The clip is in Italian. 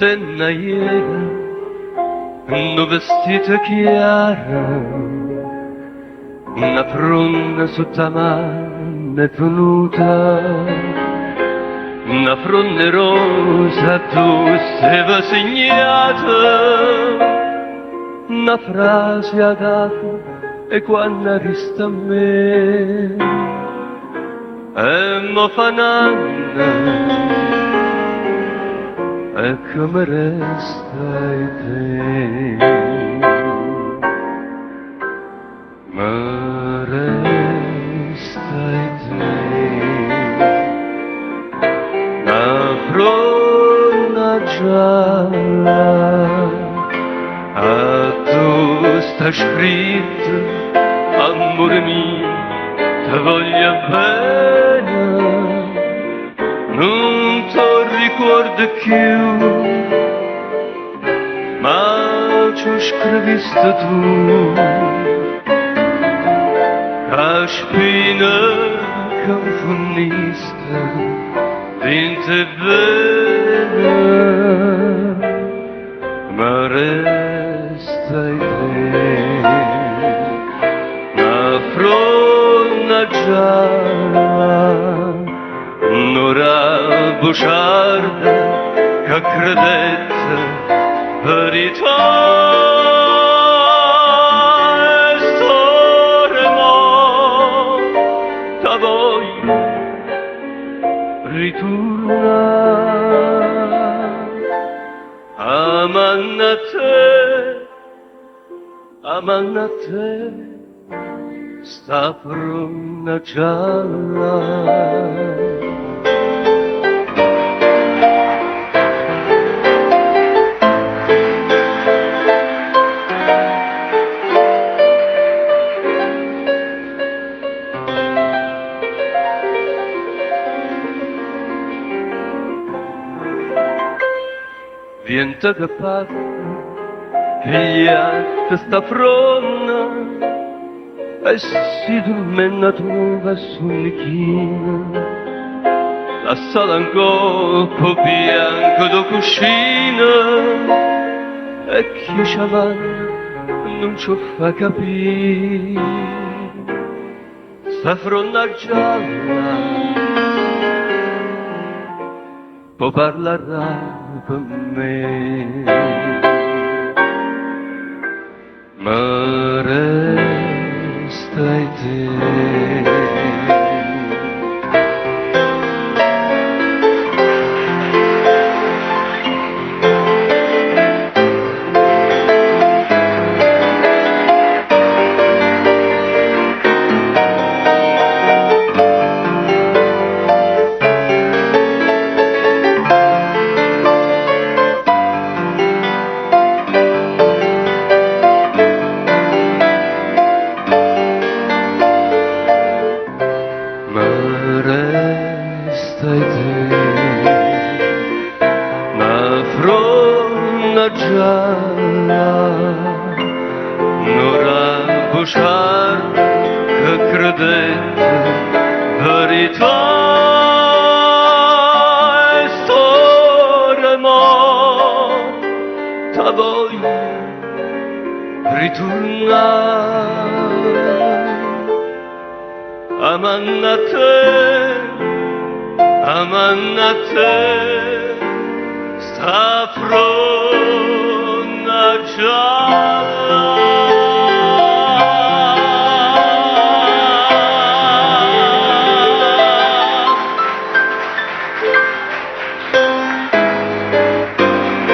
te naiera, no vestito chiaro, una fronda sottamano è venuta, una fronda rosa tu seva segnata, una frase adatta e quando resta a me, e mo fananda, e come resta te, ma resta te, una fronna gialla, a tu sta scritto, amore mio, te voglio bene, non ti ricordo più, ma ci scriviste tu, che spina che funiste, dinte bene, ma resta in te, una fronna gialla, un'ora bugiarda che credette verità e storemo da voglio ritornare amanna te sta fronna gialla. Viento che passa, pigliate sta fronna e si dorme trova sull'icchina, la sala un colpo bianco da cuscina e chi ci avanti non ci fa capire, sta fronna gialla può parlare per me, ma resta in te. Una fronna gialla, un'ora bugiarda che credette verità e storemo ta voglio ritornare amanna te sta fronna gialla.